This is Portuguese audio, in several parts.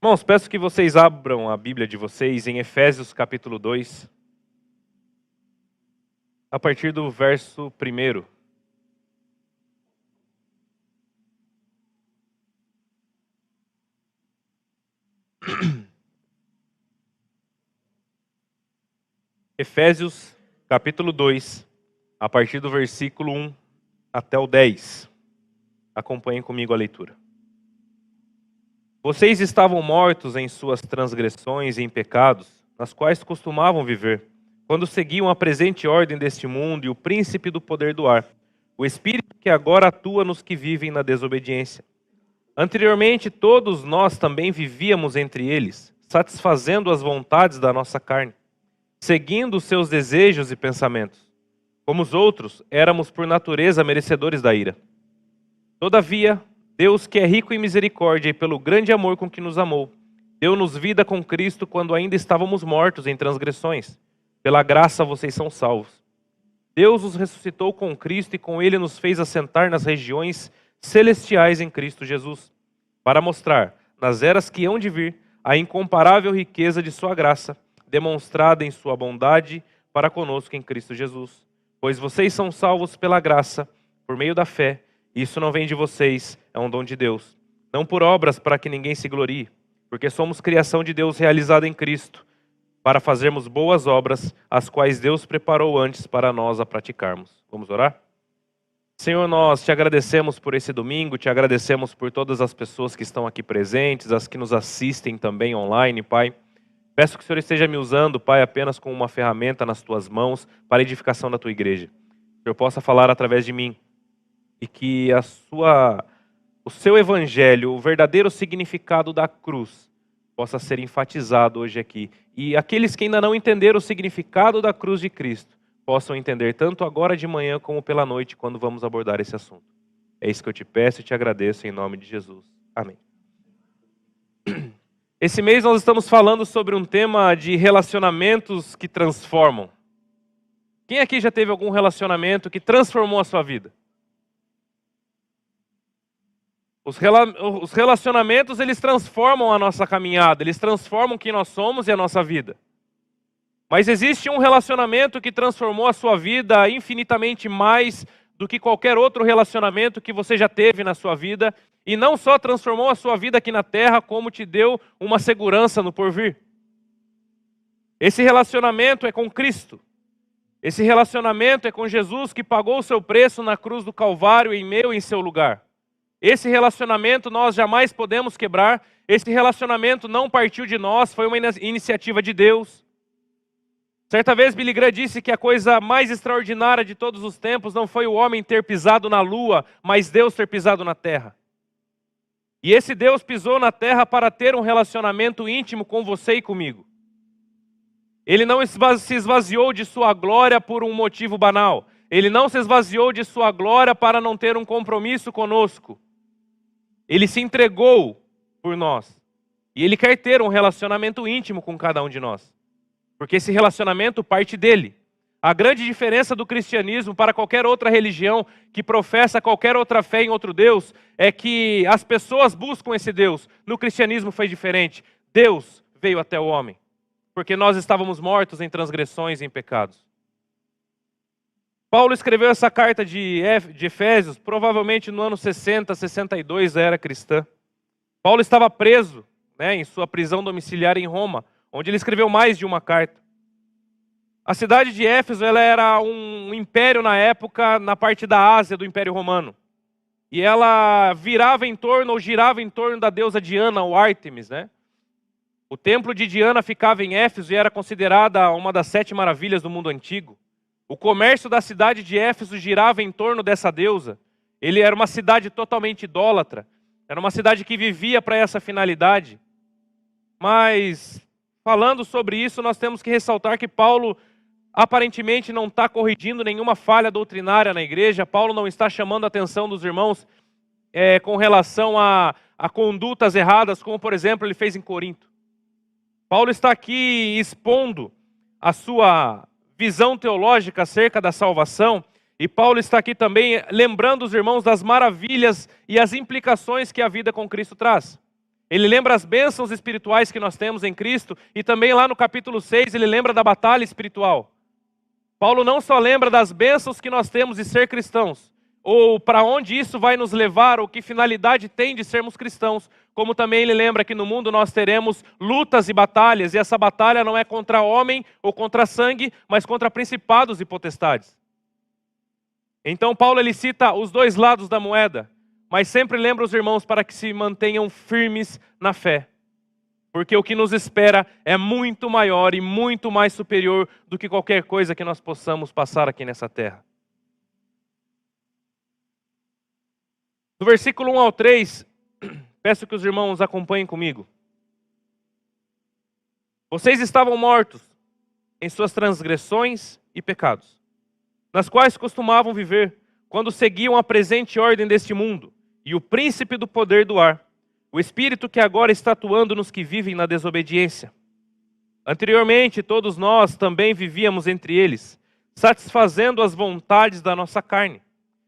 Irmãos, peço que vocês abram a Bíblia de vocês em Efésios capítulo 2, a partir do verso 1. Efésios capítulo 2, a partir do versículo 1 até o 10. Acompanhem comigo a leitura. Vocês estavam mortos em suas transgressões e em pecados, nas quais costumavam viver, quando seguiam a presente ordem deste mundo e o príncipe do poder do ar, o espírito que agora atua nos que vivem na desobediência. Anteriormente, todos nós também vivíamos entre eles, satisfazendo as vontades da nossa carne, seguindo os seus desejos e pensamentos. Como os outros, éramos por natureza merecedores da ira. Todavia, Deus, que é rico em misericórdia e pelo grande amor com que nos amou, deu-nos vida com Cristo quando ainda estávamos mortos em transgressões. Pela graça vocês são salvos. Deus os ressuscitou com Cristo e com Ele nos fez assentar nas regiões celestiais em Cristo Jesus, para mostrar, nas eras que hão de vir, a incomparável riqueza de sua graça, demonstrada em sua bondade para conosco em Cristo Jesus. Pois vocês são salvos pela graça, por meio da fé. Isso não vem de vocês, é um dom de Deus. Não por obras para que ninguém se glorie, porque somos criação de Deus realizada em Cristo, para fazermos boas obras, as quais Deus preparou antes para nós a praticarmos. Vamos orar? Senhor, nós te agradecemos por esse domingo, te agradecemos por todas as pessoas que estão aqui presentes, as que nos assistem também online, Pai. Peço que o Senhor esteja me usando, Pai, apenas como uma ferramenta nas tuas mãos para a edificação da tua igreja. Que o Senhor possa falar através de mim e que o seu evangelho, o verdadeiro significado da cruz, possa ser enfatizado hoje aqui. E aqueles que ainda não entenderam o significado da cruz de Cristo, possam entender tanto agora de manhã como pela noite, quando vamos abordar esse assunto. É isso que eu te peço e te agradeço em nome de Jesus. Amém. Esse mês nós estamos falando sobre um tema de relacionamentos que transformam. Quem aqui já teve algum relacionamento que transformou a sua vida? Os relacionamentos, eles transformam a nossa caminhada, eles transformam quem nós somos e a nossa vida. Mas existe um relacionamento que transformou a sua vida infinitamente mais do que qualquer outro relacionamento que você já teve na sua vida. E não só transformou a sua vida aqui na terra, como te deu uma segurança no porvir. Esse relacionamento é com Cristo. Esse relacionamento é com Jesus, que pagou o seu preço na cruz do Calvário em meu e em seu lugar. Esse relacionamento nós jamais podemos quebrar. Esse relacionamento não partiu de nós, foi uma iniciativa de Deus. Certa vez Billy Graham disse que a coisa mais extraordinária de todos os tempos não foi o homem ter pisado na lua, mas Deus ter pisado na terra. E esse Deus pisou na terra para ter um relacionamento íntimo com você e comigo. Ele não se esvaziou de sua glória por um motivo banal. Ele não se esvaziou de sua glória para não ter um compromisso conosco. Ele se entregou por nós. E Ele quer ter um relacionamento íntimo com cada um de nós. Porque esse relacionamento parte dele. A grande diferença do cristianismo para qualquer outra religião que professa qualquer outra fé em outro Deus é que as pessoas buscam esse Deus. No cristianismo foi diferente. Deus veio até o homem, porque nós estávamos mortos em transgressões e em pecados. Paulo escreveu essa carta de Efésios, provavelmente no ano 60, 62 da era cristã. Paulo estava preso, em sua prisão domiciliar em Roma, onde ele escreveu mais de uma carta. A cidade de Éfeso, ela era um império na época, na parte da Ásia do Império Romano. E ela girava em torno da deusa Diana, ou Ártemis, O templo de Diana ficava em Éfeso e era considerada uma das 7 maravilhas do mundo antigo. O comércio da cidade de Éfeso girava em torno dessa deusa. Ele era uma cidade totalmente idólatra. Era uma cidade que vivia para essa finalidade. Mas, falando sobre isso, nós temos que ressaltar que Paulo aparentemente não está corrigindo nenhuma falha doutrinária na igreja. Paulo não está chamando a atenção dos irmãos com relação a condutas erradas, como por exemplo ele fez em Corinto. Paulo está aqui expondo a sua visão teológica acerca da salvação, e Paulo está aqui também lembrando os irmãos das maravilhas e as implicações que a vida com Cristo traz. Ele lembra as bênçãos espirituais que nós temos em Cristo, e também lá no capítulo 6 ele lembra da batalha espiritual. Paulo não só lembra das bênçãos que nós temos de ser cristãos, ou para onde isso vai nos levar, ou que finalidade tem de sermos cristãos, como também ele lembra que no mundo nós teremos lutas e batalhas, e essa batalha não é contra homem ou contra sangue, mas contra principados e potestades. Então Paulo ele cita os dois lados da moeda, mas sempre lembra os irmãos para que se mantenham firmes na fé. Porque o que nos espera é muito maior e muito mais superior do que qualquer coisa que nós possamos passar aqui nessa terra. Do versículo 1 ao 3, peço que os irmãos acompanhem comigo. Vocês estavam mortos em suas transgressões e pecados, nas quais costumavam viver, quando seguiam a presente ordem deste mundo, e o príncipe do poder do ar, o espírito que agora está atuando nos que vivem na desobediência. Anteriormente, todos nós também vivíamos entre eles, satisfazendo as vontades da nossa carne,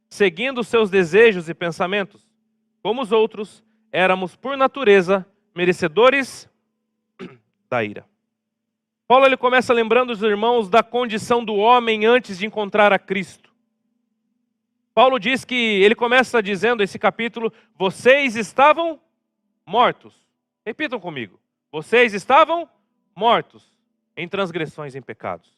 seguindo os seus desejos e pensamentos. Como os outros, éramos por natureza merecedores da ira. Paulo ele começa lembrando os irmãos da condição do homem antes de encontrar a Cristo. Paulo diz que, ele começa dizendo esse capítulo, vocês estavam mortos. Repitam comigo. Vocês estavam mortos em transgressões e em pecados.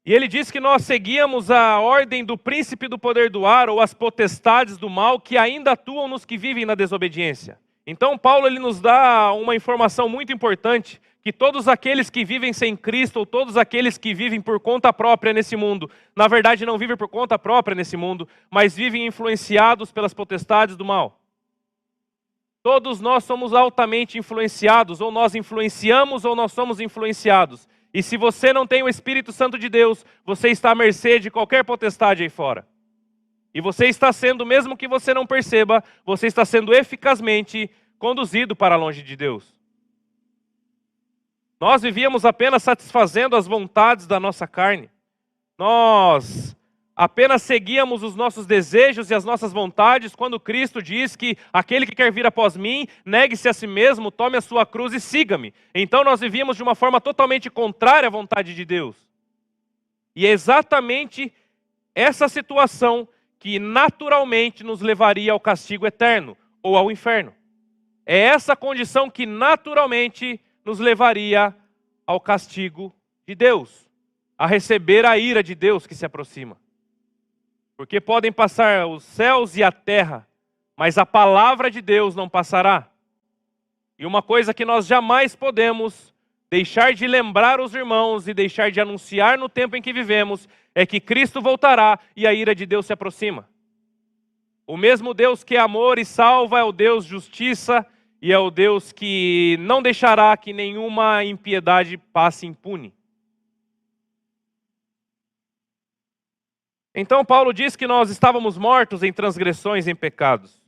E ele diz que nós seguíamos a ordem do príncipe do poder do ar, ou as potestades do mal, que ainda atuam nos que vivem na desobediência. Então Paulo ele nos dá uma informação muito importante, que todos aqueles que vivem sem Cristo, ou todos aqueles que vivem por conta própria nesse mundo, na verdade não vivem por conta própria nesse mundo, mas vivem influenciados pelas potestades do mal. Todos nós somos altamente influenciados, ou nós influenciamos ou nós somos influenciados. E se você não tem o Espírito Santo de Deus, você está à mercê de qualquer potestade aí fora. E você está sendo, mesmo que você não perceba, você está sendo eficazmente conduzido para longe de Deus. Nós vivíamos apenas satisfazendo as vontades da nossa carne. Nós apenas seguíamos os nossos desejos e as nossas vontades, quando Cristo diz que aquele que quer vir após mim, negue-se a si mesmo, tome a sua cruz e siga-me. Então nós vivíamos de uma forma totalmente contrária à vontade de Deus. E é exatamente essa situação que naturalmente nos levaria ao castigo eterno, ou ao inferno. É essa condição que naturalmente nos levaria ao castigo de Deus, a receber a ira de Deus que se aproxima. Porque podem passar os céus e a terra, mas a palavra de Deus não passará. E uma coisa que nós jamais podemos deixar de lembrar os irmãos e deixar de anunciar no tempo em que vivemos, é que Cristo voltará e a ira de Deus se aproxima. O mesmo Deus que é amor e salva é o Deus justiça, e é o Deus que não deixará que nenhuma impiedade passe impune. Então Paulo diz que nós estávamos mortos em transgressões e em pecados.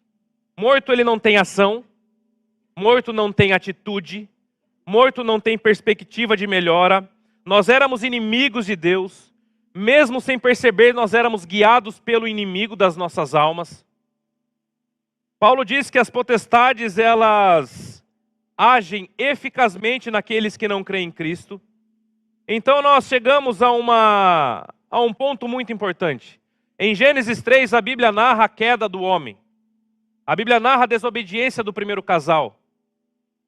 Morto ele não tem ação, morto não tem atitude, morto não tem perspectiva de melhora. Nós éramos inimigos de Deus, mesmo sem perceber nós éramos guiados pelo inimigo das nossas almas. Paulo diz que as potestades, elas agem eficazmente naqueles que não creem em Cristo. Então nós chegamos a um ponto muito importante. Em Gênesis 3, a Bíblia narra a queda do homem. A Bíblia narra a desobediência do primeiro casal.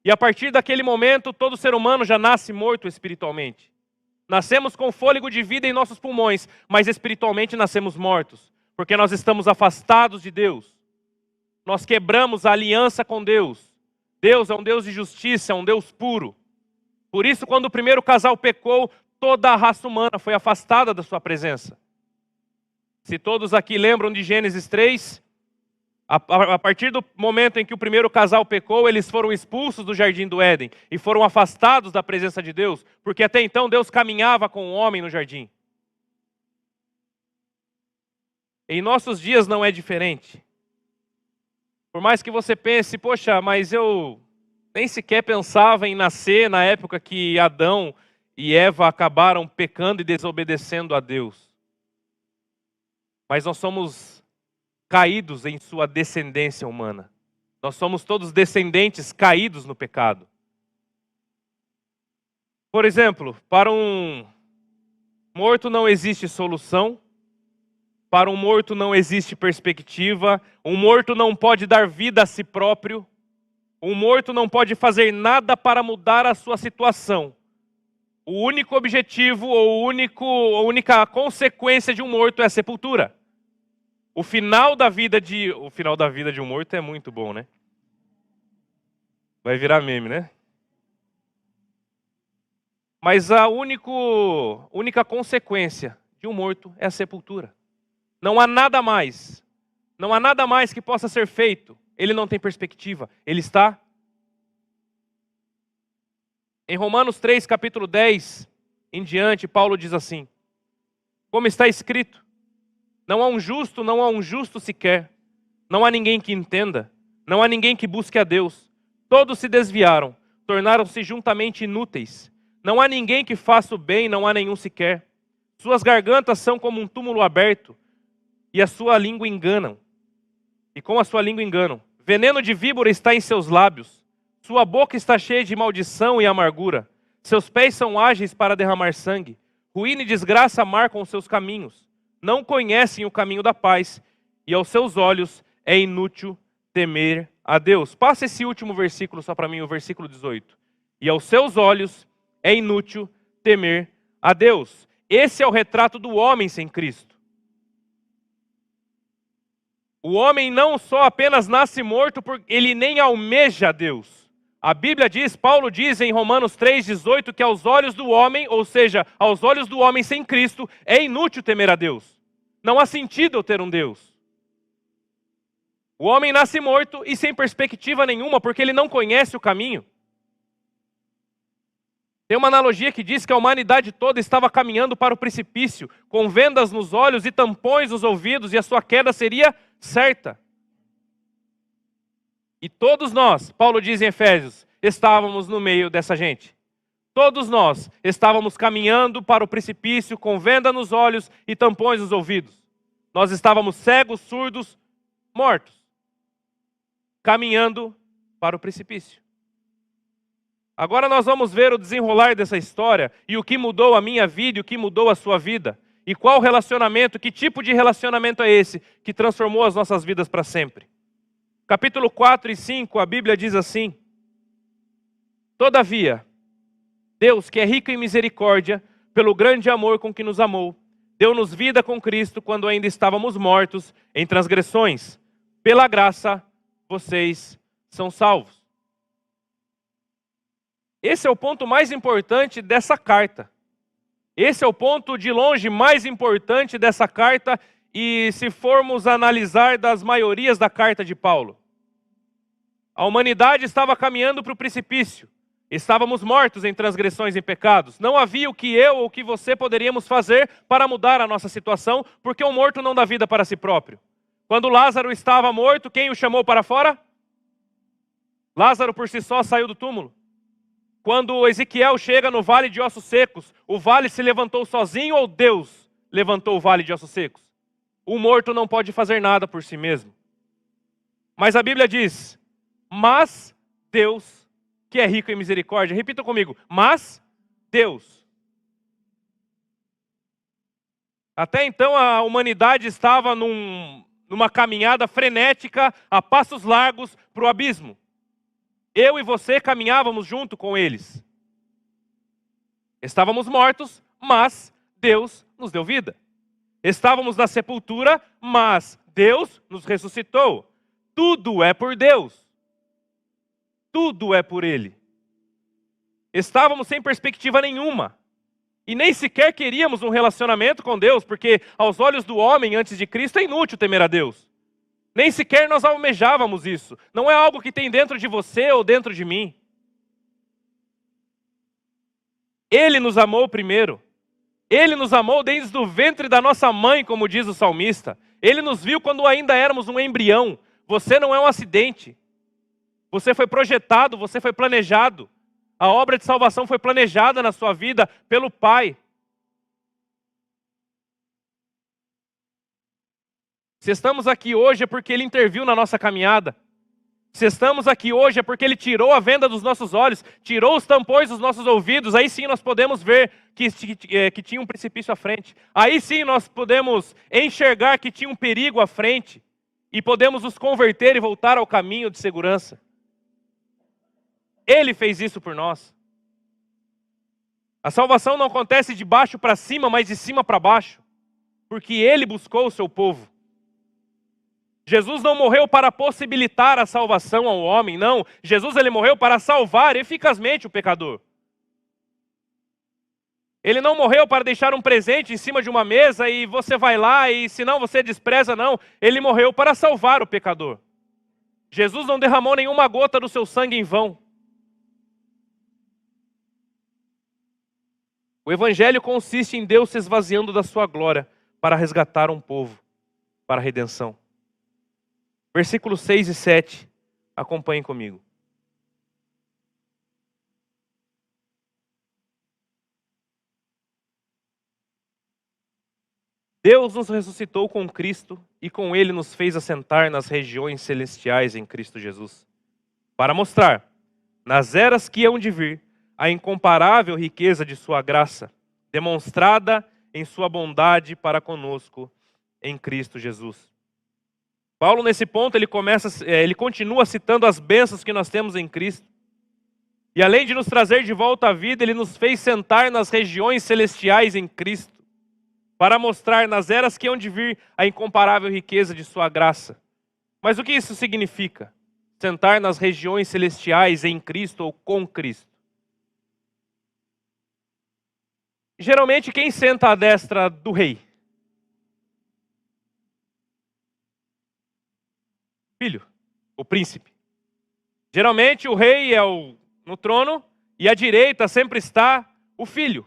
E a partir daquele momento, todo ser humano já nasce morto espiritualmente. Nascemos com fôlego de vida em nossos pulmões, mas espiritualmente nascemos mortos, porque nós estamos afastados de Deus. Nós quebramos a aliança com Deus. Deus é um Deus de justiça, é um Deus puro. Por isso, quando o primeiro casal pecou, toda a raça humana foi afastada da sua presença. Se todos aqui lembram de Gênesis 3, a partir do momento em que o primeiro casal pecou, eles foram expulsos do jardim do Éden e foram afastados da presença de Deus, porque até então Deus caminhava com o homem no jardim. Em nossos dias não é diferente. Por mais que você pense, poxa, mas eu nem sequer pensava em nascer na época que Adão e Eva acabaram pecando e desobedecendo a Deus. Mas nós somos caídos em sua descendência humana. Nós somos todos descendentes caídos no pecado. Por exemplo, para um morto não existe solução, para um morto não existe perspectiva, um morto não pode dar vida a si próprio, um morto não pode fazer nada para mudar a sua situação. O único objetivo ou a única consequência de um morto é a sepultura. O final da vida de um morto é muito bom, né? Vai virar meme, né? Mas a única consequência de um morto é a sepultura. Não há nada mais. Não há nada mais que possa ser feito. Ele não tem perspectiva. Ele está. Em Romanos 3, capítulo 10, em diante, Paulo diz assim: como está escrito, não há um justo sequer. Não há ninguém que entenda. Não há ninguém que busque a Deus. Todos se desviaram, tornaram-se juntamente inúteis. Não há ninguém que faça o bem, não há nenhum sequer. Suas gargantas são como um túmulo aberto, e a sua língua enganam. E com a sua língua enganam. Veneno de víbora está em seus lábios. Sua boca está cheia de maldição e amargura. Seus pés são ágeis para derramar sangue. Ruína e desgraça marcam os seus caminhos. Não conhecem o caminho da paz, e aos seus olhos é inútil temer a Deus. Passa esse último versículo só para mim, o versículo 18. E aos seus olhos é inútil temer a Deus. Esse é o retrato do homem sem Cristo. O homem não só apenas nasce morto, porque ele nem almeja a Deus. A Bíblia diz, Paulo diz em Romanos 3,18, que aos olhos do homem, ou seja, aos olhos do homem sem Cristo, é inútil temer a Deus. Não há sentido eu ter um Deus. O homem nasce morto e sem perspectiva nenhuma, porque ele não conhece o caminho. Tem uma analogia que diz que a humanidade toda estava caminhando para o precipício, com vendas nos olhos e tampões nos ouvidos, e a sua queda seria certa. E todos nós, Paulo diz em Efésios, estávamos no meio dessa gente. Todos nós estávamos caminhando para o precipício, com venda nos olhos e tampões nos ouvidos. Nós estávamos cegos, surdos, mortos, caminhando para o precipício. Agora nós vamos ver o desenrolar dessa história e o que mudou a minha vida e o que mudou a sua vida. E qual relacionamento, que tipo de relacionamento é esse que transformou as nossas vidas para sempre. Capítulo 4 e 5, a Bíblia diz assim: todavia, Deus, que é rico em misericórdia, pelo grande amor com que nos amou, deu-nos vida com Cristo quando ainda estávamos mortos em transgressões. Pela graça, vocês são salvos. Esse é o ponto mais importante dessa carta. Esse é o ponto de longe mais importante dessa carta, e se formos analisar das maiorias da carta de Paulo. A humanidade estava caminhando para o precipício. Estávamos mortos em transgressões e pecados. Não havia o que eu ou o que você poderíamos fazer para mudar a nossa situação, porque um morto não dá vida para si próprio. Quando Lázaro estava morto, quem o chamou para fora? Lázaro por si só saiu do túmulo. Quando Ezequiel chega no vale de ossos secos, o vale se levantou sozinho ou Deus levantou o vale de ossos secos? O morto não pode fazer nada por si mesmo. Mas a Bíblia diz, mas Deus, que é rico em misericórdia, repita comigo, mas Deus. Até então a humanidade estava numa caminhada frenética, a passos largos para o abismo. Eu e você caminhávamos junto com eles. Estávamos mortos, mas Deus nos deu vida. Estávamos na sepultura, mas Deus nos ressuscitou. Tudo é por Deus. Tudo é por Ele. Estávamos sem perspectiva nenhuma. E nem sequer queríamos um relacionamento com Deus, porque aos olhos do homem antes de Cristo é inútil temer a Deus. Nem sequer nós almejávamos isso. Não é algo que tem dentro de você ou dentro de mim. Ele nos amou primeiro. Ele nos amou desde o ventre da nossa mãe, como diz o salmista. Ele nos viu quando ainda éramos um embrião. Você não é um acidente. Você foi projetado, você foi planejado. A obra de salvação foi planejada na sua vida pelo Pai. Se estamos aqui hoje é porque Ele interviu na nossa caminhada. Se estamos aqui hoje é porque Ele tirou a venda dos nossos olhos, tirou os tampões dos nossos ouvidos. Aí sim nós podemos ver que tinha um precipício à frente. Aí sim nós podemos enxergar que tinha um perigo à frente. E podemos nos converter e voltar ao caminho de segurança. Ele fez isso por nós. A salvação não acontece de baixo para cima, mas de cima para baixo. Porque Ele buscou o seu povo. Jesus não morreu para possibilitar a salvação ao homem, não. Jesus ele morreu para salvar eficazmente o pecador. Ele não morreu para deixar um presente em cima de uma mesa e você vai lá e se não você despreza, não. Ele morreu para salvar o pecador. Jesus não derramou nenhuma gota do seu sangue em vão. O evangelho consiste em Deus se esvaziando da sua glória para resgatar um povo para a redenção. Versículos 6 e 7, acompanhem comigo. Deus nos ressuscitou com Cristo e com Ele nos fez assentar nas regiões celestiais em Cristo Jesus, para mostrar, nas eras que hão de vir, a incomparável riqueza de sua graça, demonstrada em sua bondade para conosco em Cristo Jesus. Paulo, nesse ponto, ele continua citando as bênçãos que nós temos em Cristo. E além de nos trazer de volta à vida, ele nos fez sentar nas regiões celestiais em Cristo, para mostrar nas eras que hão de vir a incomparável riqueza de sua graça. Mas o que isso significa? Sentar nas regiões celestiais em Cristo ou com Cristo. Geralmente, quem senta à destra do rei? Filho, o príncipe. Geralmente o rei é no trono e à direita sempre está o filho.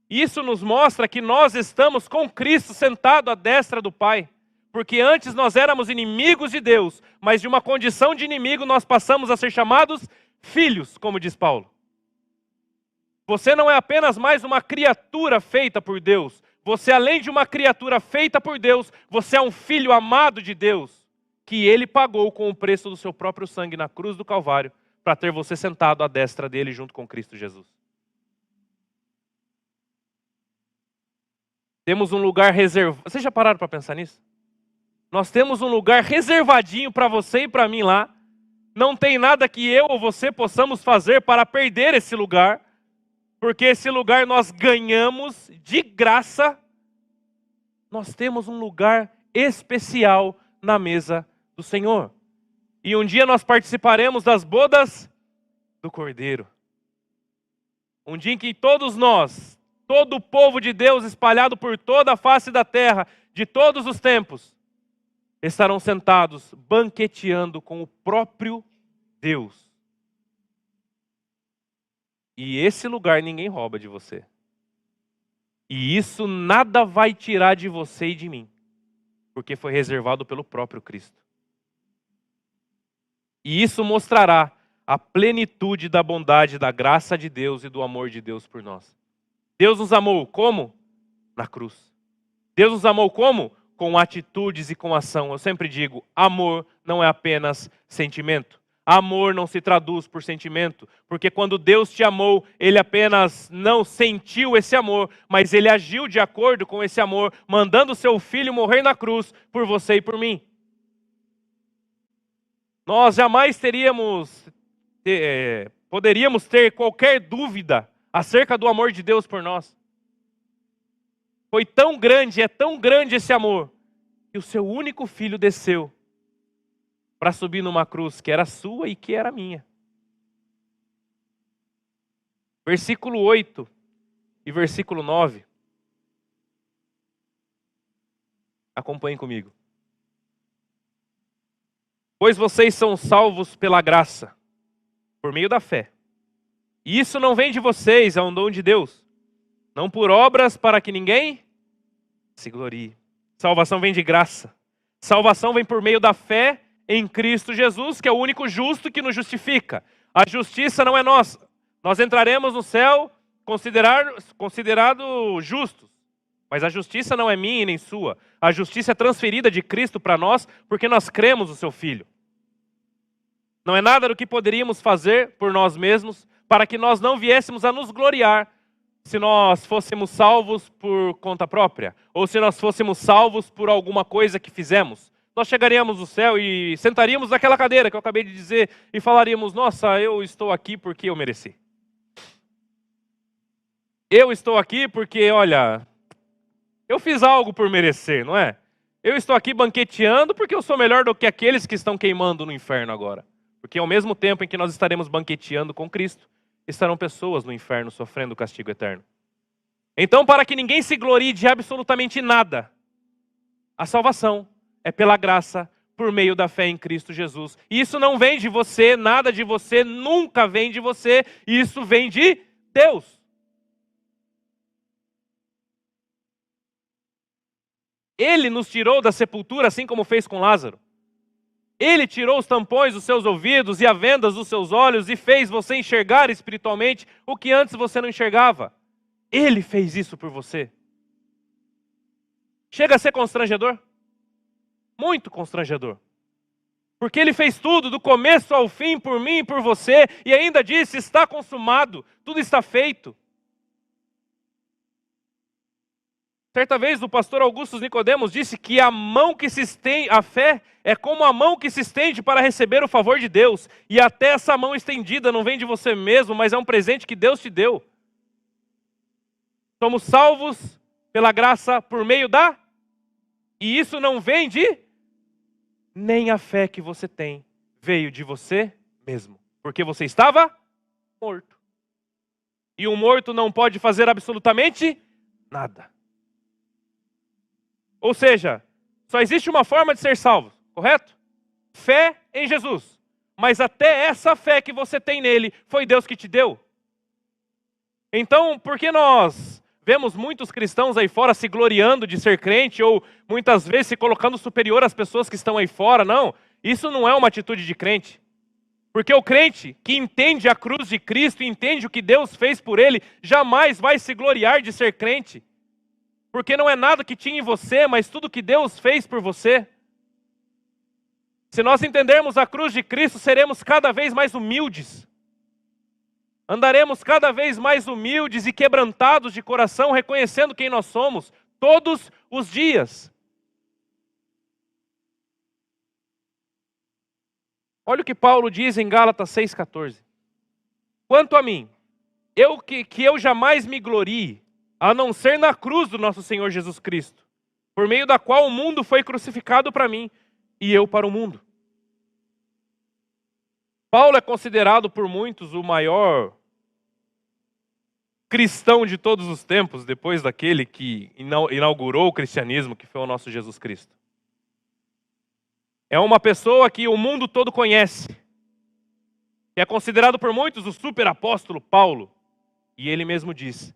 Isso nos mostra que nós estamos com Cristo sentado à destra do Pai. Porque antes nós éramos inimigos de Deus, mas de uma condição de inimigo nós passamos a ser chamados filhos, como diz Paulo. Você não é apenas mais uma criatura feita por Deus. Você, além de uma criatura feita por Deus, você é um filho amado de Deus, que Ele pagou com o preço do seu próprio sangue na cruz do Calvário, para ter você sentado à destra dele junto com Cristo Jesus. Temos um lugar reservado. Vocês já pararam para pensar nisso? Nós temos um lugar reservadinho para você e para mim lá. Não tem nada que eu ou você possamos fazer para perder esse lugar, porque esse lugar nós ganhamos de graça. Nós temos um lugar especial na mesa do Senhor. E um dia nós participaremos das bodas do Cordeiro. Um dia em que todos nós, todo o povo de Deus espalhado por toda a face da terra, de todos os tempos, estarão sentados banqueteando com o próprio Deus. E esse lugar ninguém rouba de você. E isso nada vai tirar de você e de mim, porque foi reservado pelo próprio Cristo. E isso mostrará a plenitude da bondade, da graça de Deus e do amor de Deus por nós. Deus nos amou como? Na cruz. Deus nos amou como? Com atitudes e com ação. Eu sempre digo, amor não é apenas sentimento. Amor não se traduz por sentimento, porque quando Deus te amou, Ele apenas não sentiu esse amor, mas Ele agiu de acordo com esse amor, mandando o seu Filho morrer na cruz por você e por mim. Nós jamais poderíamos ter qualquer dúvida acerca do amor de Deus por nós. Foi tão grande, é tão grande esse amor, que o seu único filho desceu para subir numa cruz que era sua e que era minha. Versículo 8 e versículo 9. Acompanhem comigo. Pois vocês são salvos pela graça, por meio da fé. E isso não vem de vocês, é um dom de Deus. Não por obras para que ninguém se glorie. Salvação vem de graça. Salvação vem por meio da fé em Cristo Jesus, que é o único justo que nos justifica. A justiça não é nossa. Nós entraremos no céu considerado justos. Mas a justiça não é minha e nem sua. A justiça é transferida de Cristo para nós porque nós cremos no seu Filho. Não é nada do que poderíamos fazer por nós mesmos para que nós não viéssemos a nos gloriar se nós fôssemos salvos por conta própria, ou se nós fôssemos salvos por alguma coisa que fizemos. Nós chegaríamos no céu e sentaríamos naquela cadeira que eu acabei de dizer e falaríamos: nossa, eu estou aqui porque eu mereci. Eu estou aqui porque, olha, eu fiz algo por merecer, não é? Eu estou aqui banqueteando porque eu sou melhor do que aqueles que estão queimando no inferno agora. Porque ao mesmo tempo em que nós estaremos banqueteando com Cristo, estarão pessoas no inferno sofrendo o castigo eterno. Então, para que ninguém se glorie de absolutamente nada, a salvação é pela graça, por meio da fé em Cristo Jesus. E isso não vem de você, nada de você, nunca vem de você, isso vem de Deus. Ele nos tirou da sepultura, assim como fez com Lázaro. Ele tirou os tampões dos seus ouvidos e as vendas dos seus olhos e fez você enxergar espiritualmente o que antes você não enxergava. Ele fez isso por você. Chega a ser constrangedor? Muito constrangedor. Porque ele fez tudo, do começo ao fim, por mim e por você, e ainda disse: está consumado, tudo está feito. Certa vez o pastor Augusto Nicodemos disse que a mão que se estende, a fé é como a mão que se estende para receber o favor de Deus. E até essa mão estendida não vem de você mesmo, mas é um presente que Deus te deu. Somos salvos pela graça por meio da... E isso não vem de... Nem a fé que você tem veio de você mesmo. Porque você estava morto. E um morto não pode fazer absolutamente nada. Ou seja, só existe uma forma de ser salvo, correto? Fé em Jesus. Mas até essa fé que você tem nele, foi Deus que te deu. Então, por que nós vemos muitos cristãos aí fora se gloriando de ser crente, ou muitas vezes se colocando superior às pessoas que estão aí fora? Não, isso não é uma atitude de crente. Porque o crente que entende a cruz de Cristo, entende o que Deus fez por ele, jamais vai se gloriar de ser crente. Porque não é nada que tinha em você, mas tudo que Deus fez por você. Se nós entendermos a cruz de Cristo, seremos cada vez mais humildes. Andaremos cada vez mais humildes e quebrantados de coração, reconhecendo quem nós somos, todos os dias. Olha o que Paulo diz em Gálatas 6,14. Quanto a mim, que eu jamais me glorie, a não ser na cruz do nosso Senhor Jesus Cristo, por meio da qual o mundo foi crucificado para mim, e eu para o mundo. Paulo é considerado por muitos o maior cristão de todos os tempos, depois daquele que inaugurou o cristianismo, que foi o nosso Jesus Cristo. É uma pessoa que o mundo todo conhece, que é considerado por muitos o super apóstolo Paulo, e ele mesmo diz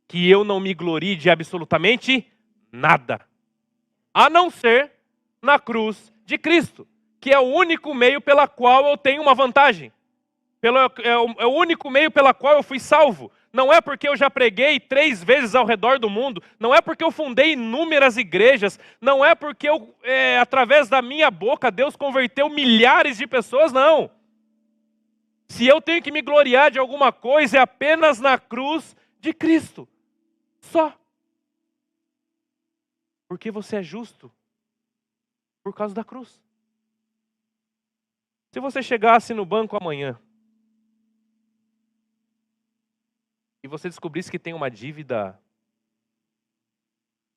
que eu não me glorie de absolutamente nada, a não ser na cruz de Cristo, que é o único meio pela qual eu tenho uma vantagem. É o único meio pela qual eu fui salvo. Não é porque eu já preguei 3 vezes ao redor do mundo, não é porque eu fundei inúmeras igrejas, não é porque através da minha boca Deus converteu milhares de pessoas, não. Se eu tenho que me gloriar de alguma coisa, é apenas na cruz de Cristo. Só. Porque você é justo por causa da cruz. Se você chegasse no banco amanhã e você descobrisse que tem uma dívida...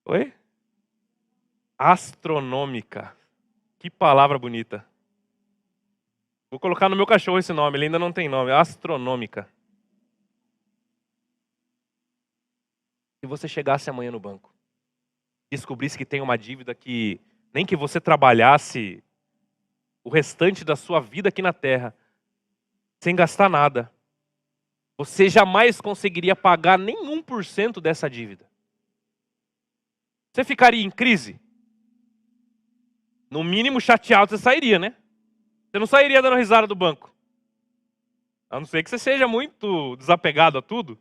Oi? Astronômica. Que palavra bonita. Vou colocar no meu cachorro esse nome, ele ainda não tem nome. Astronômica. Se você chegasse amanhã no banco e descobrisse que tem uma dívida que nem que você trabalhasse o restante da sua vida aqui na Terra, sem gastar nada, você jamais conseguiria pagar nem 1% dessa dívida. Você ficaria em crise? No mínimo chateado você sairia, né? Você não sairia dando risada do banco. A não ser que você seja muito desapegado a tudo.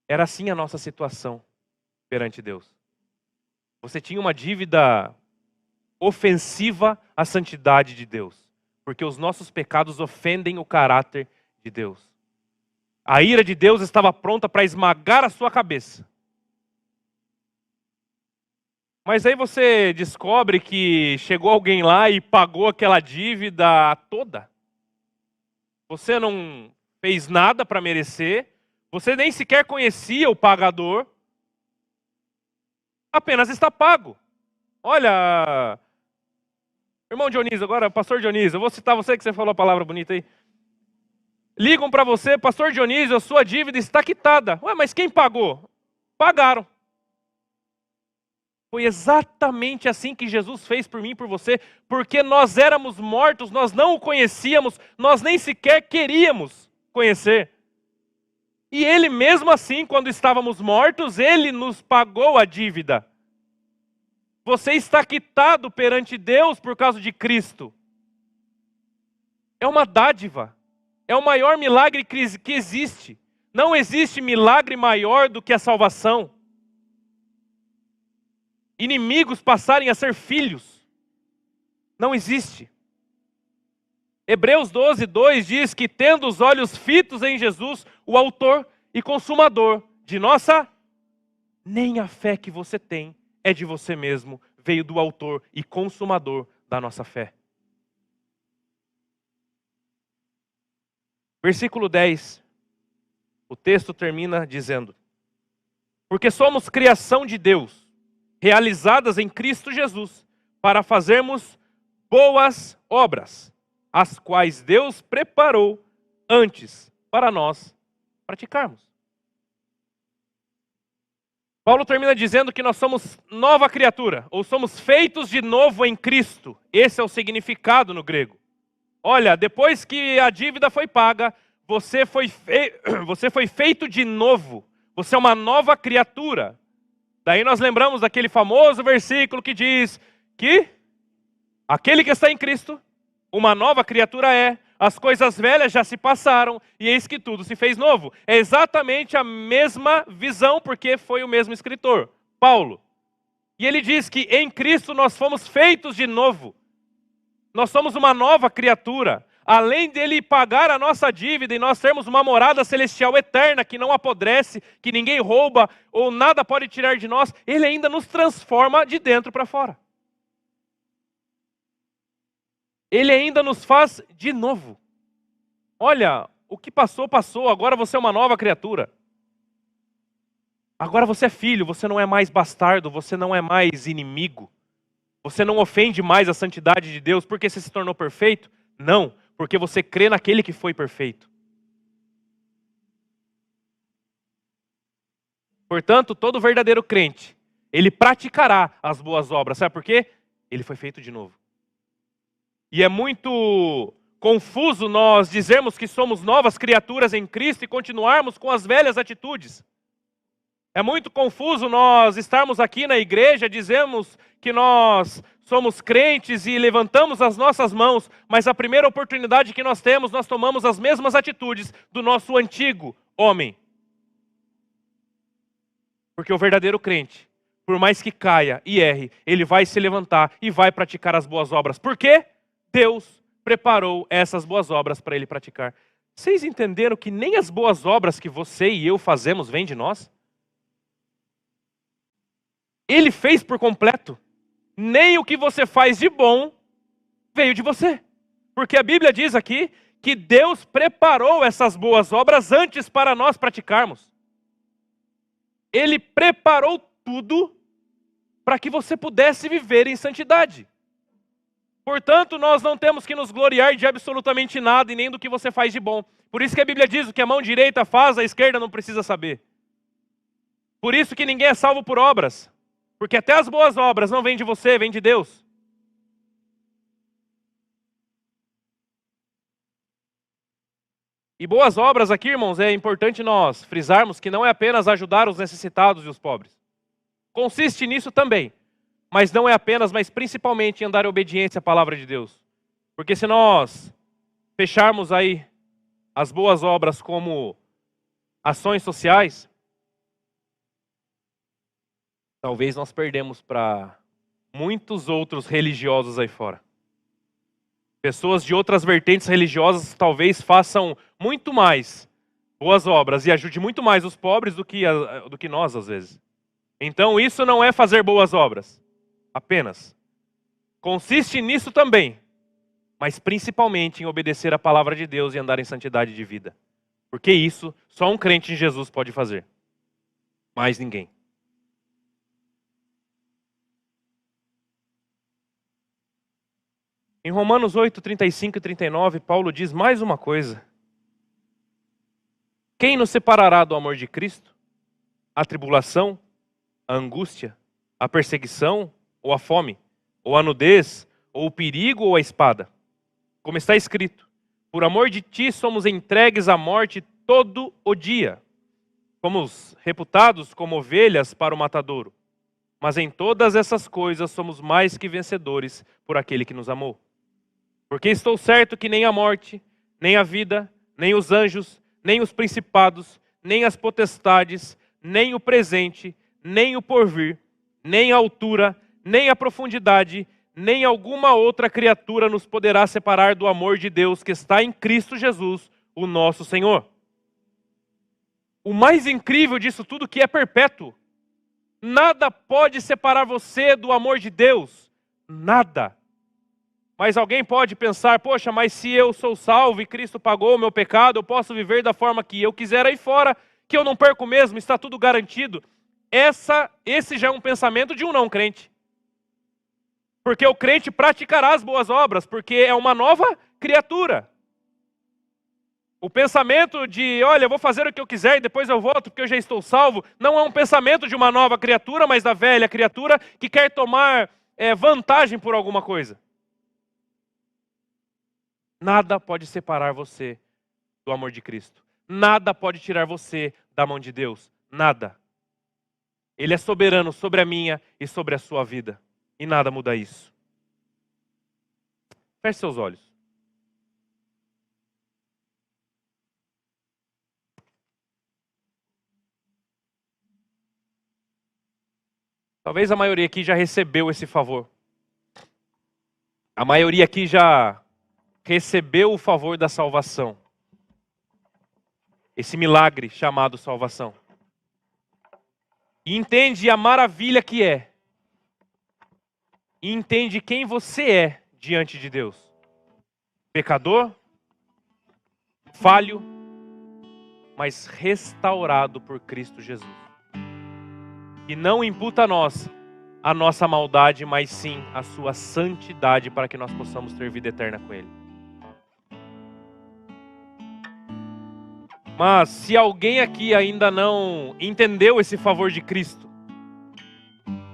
Era assim a nossa situação perante Deus. Você tinha uma dívida ofensiva à santidade de Deus, porque os nossos pecados ofendem o caráter de Deus. A ira de Deus estava pronta para esmagar a sua cabeça. Mas aí você descobre que chegou alguém lá e pagou aquela dívida toda. Você não fez nada para merecer, você nem sequer conhecia o pagador, apenas está pago. Olha, irmão Dionísio, agora, pastor Dionísio, eu vou citar você que você falou a palavra bonita aí. Ligam para você, pastor Dionísio, a sua dívida está quitada. Ué, mas quem pagou? Pagaram. Foi exatamente assim que Jesus fez por mim e por você, porque nós éramos mortos, nós não o conhecíamos, nós nem sequer queríamos conhecer. E Ele mesmo assim, quando estávamos mortos, Ele nos pagou a dívida. Você está quitado perante Deus por causa de Cristo. É uma dádiva. É o maior milagre que existe. Não existe milagre maior do que a salvação. Inimigos passarem a ser filhos. Não existe. Hebreus 12:2 diz que tendo os olhos fitos em Jesus, o autor e consumador de nossa, nem a fé que você tem é de você mesmo, veio do autor e consumador da nossa fé. Versículo 10, o texto termina dizendo: porque somos criação de Deus, realizadas em Cristo Jesus, para fazermos boas obras, as quais Deus preparou antes para nós praticarmos. Paulo termina dizendo que nós somos nova criatura, ou somos feitos de novo em Cristo. Esse é o significado no grego. Olha, depois que a dívida foi paga, você foi feito de novo. Você é uma nova criatura. Daí nós lembramos daquele famoso versículo que diz que aquele que está em Cristo, uma nova criatura é, as coisas velhas já se passaram e eis que tudo se fez novo. É exatamente a mesma visão, porque foi o mesmo escritor, Paulo. E ele diz que em Cristo nós fomos feitos de novo. Nós somos uma nova criatura. Além dele pagar a nossa dívida e nós termos uma morada celestial eterna que não apodrece, que ninguém rouba ou nada pode tirar de nós, ele ainda nos transforma de dentro para fora. Ele ainda nos faz de novo. Olha, o que passou, passou, agora você é uma nova criatura. Agora você é filho, você não é mais bastardo, você não é mais inimigo. Você não ofende mais a santidade de Deus porque você se tornou perfeito? Não, porque você crê naquele que foi perfeito. Portanto, todo verdadeiro crente, ele praticará as boas obras. Sabe por quê? Ele foi feito de novo. E é muito confuso nós dizermos que somos novas criaturas em Cristo e continuarmos com as velhas atitudes. É muito confuso nós estarmos aqui na igreja, dizemos que nós somos crentes e levantamos as nossas mãos, mas a primeira oportunidade que nós temos, nós tomamos as mesmas atitudes do nosso antigo homem. Porque o verdadeiro crente, por mais que caia e erre, ele vai se levantar e vai praticar as boas obras. Por quê? Deus preparou essas boas obras para ele praticar. Vocês entenderam que nem as boas obras que você e eu fazemos vêm de nós? Ele fez por completo. Nem o que você faz de bom veio de você. Porque a Bíblia diz aqui que Deus preparou essas boas obras antes para nós praticarmos. Ele preparou tudo para que você pudesse viver em santidade. Portanto, nós não temos que nos gloriar de absolutamente nada e nem do que você faz de bom. Por isso que a Bíblia diz: o que a mão direita faz, a esquerda não precisa saber. Por isso que ninguém é salvo por obras. Porque até as boas obras não vêm de você, vêm de Deus. E boas obras aqui, irmãos, é importante nós frisarmos que não é apenas ajudar os necessitados e os pobres. Consiste nisso também. Mas não é apenas, mas principalmente em andar em obediência à palavra de Deus. Porque se nós fecharmos aí as boas obras como ações sociais, talvez nós perdemos para muitos outros religiosos aí fora. Pessoas de outras vertentes religiosas talvez façam muito mais boas obras e ajude muito mais os pobres do que nós, às vezes. Então isso não é fazer boas obras, apenas. Consiste nisso também, mas principalmente em obedecer a palavra de Deus e andar em santidade de vida. Porque isso só um crente em Jesus pode fazer. Mais ninguém. Em Romanos 8, 35 e 39, Paulo diz mais uma coisa. Quem nos separará do amor de Cristo? A tribulação, a angústia, a perseguição ou a fome, ou a nudez, ou o perigo ou a espada? Como está escrito, por amor de ti somos entregues à morte todo o dia. Fomos reputados como ovelhas para o matadouro. Mas em todas essas coisas somos mais que vencedores por aquele que nos amou. Porque estou certo que nem a morte, nem a vida, nem os anjos, nem os principados, nem as potestades, nem o presente, nem o porvir, nem a altura, nem a profundidade, nem alguma outra criatura nos poderá separar do amor de Deus que está em Cristo Jesus, o nosso Senhor. O mais incrível disso tudo que é perpétuo. Nada pode separar você do amor de Deus. Nada. Mas alguém pode pensar, poxa, mas se eu sou salvo e Cristo pagou o meu pecado, eu posso viver da forma que eu quiser aí fora, que eu não perco mesmo, está tudo garantido. Esse já é um pensamento de um não crente. Porque o crente praticará as boas obras, porque é uma nova criatura. O pensamento de, olha, eu vou fazer o que eu quiser e depois eu volto porque eu já estou salvo, não é um pensamento de uma nova criatura, mas da velha criatura que quer tomar vantagem por alguma coisa. Nada pode separar você do amor de Cristo. Nada pode tirar você da mão de Deus. Nada. Ele é soberano sobre a minha e sobre a sua vida. E nada muda isso. Feche seus olhos. Talvez a maioria aqui já recebeu esse favor. A maioria aqui já recebeu o favor da salvação. Esse milagre chamado salvação. E entende a maravilha que é. E entende quem você é diante de Deus. Pecador, falho, mas restaurado por Cristo Jesus. E não imputa a nós a nossa maldade, mas sim a sua santidade para que nós possamos ter vida eterna com Ele. Mas se alguém aqui ainda não entendeu esse favor de Cristo,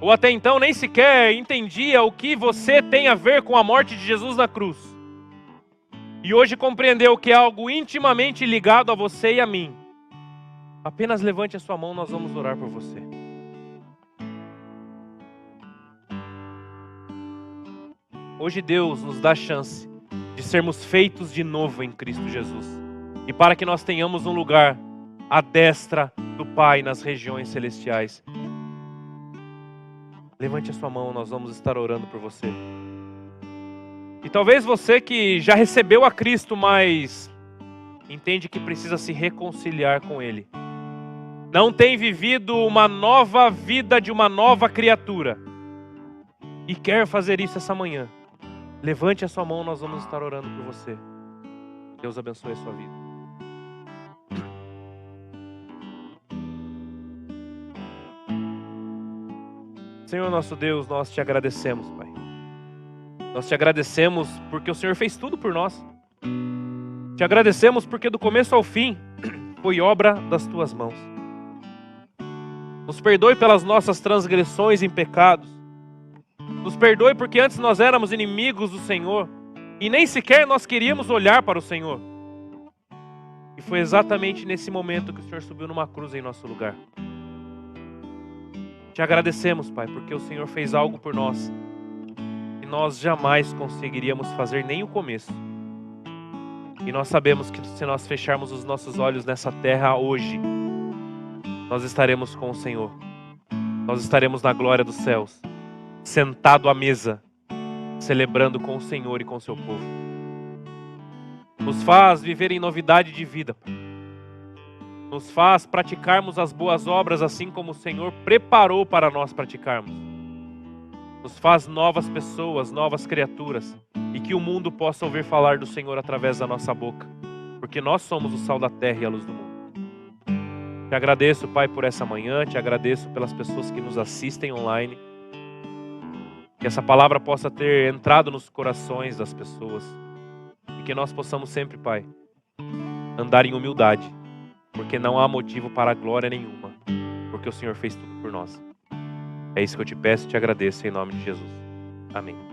ou até então nem sequer entendia o que você tem a ver com a morte de Jesus na cruz, e hoje compreendeu que é algo intimamente ligado a você e a mim, apenas levante a sua mão, nós vamos orar por você. Hoje Deus nos dá a chance de sermos feitos de novo em Cristo Jesus. E para que nós tenhamos um lugar à destra do Pai nas regiões celestiais. Levante a sua mão, nós vamos estar orando por você. E talvez você que já recebeu a Cristo, mas entende que precisa se reconciliar com Ele. Não tem vivido uma nova vida de uma nova criatura. E quer fazer isso essa manhã. Levante a sua mão, nós vamos estar orando por você. Deus abençoe a sua vida. Senhor nosso Deus, nós te agradecemos, Pai. Nós te agradecemos porque o Senhor fez tudo por nós. Te agradecemos porque do começo ao fim foi obra das tuas mãos. Nos perdoe pelas nossas transgressões e pecados. Nos perdoe porque antes nós éramos inimigos do Senhor e nem sequer nós queríamos olhar para o Senhor. E foi exatamente nesse momento que o Senhor subiu numa cruz em nosso lugar. Te agradecemos, Pai, porque o Senhor fez algo por nós que nós jamais conseguiríamos fazer nem o começo. E nós sabemos que se nós fecharmos os nossos olhos nessa terra hoje, nós estaremos com o Senhor. Nós estaremos na glória dos céus. sentado à mesa, celebrando com o Senhor e com o seu povo. Nos faz viver em novidade de vida, Pai. Nos faz praticarmos as boas obras assim como o Senhor preparou para nós praticarmos. Nos faz novas pessoas, novas criaturas, e que o mundo possa ouvir falar do Senhor através da nossa boca, porque nós somos o sal da terra e a luz do mundo. Te agradeço, Pai, por essa manhã, te agradeço pelas pessoas que nos assistem online, que essa palavra possa ter entrado nos corações das pessoas, e que nós possamos sempre, Pai, andar em humildade, porque não há motivo para glória nenhuma, porque o Senhor fez tudo por nós. É isso que eu te peço e te agradeço em nome de Jesus. Amém.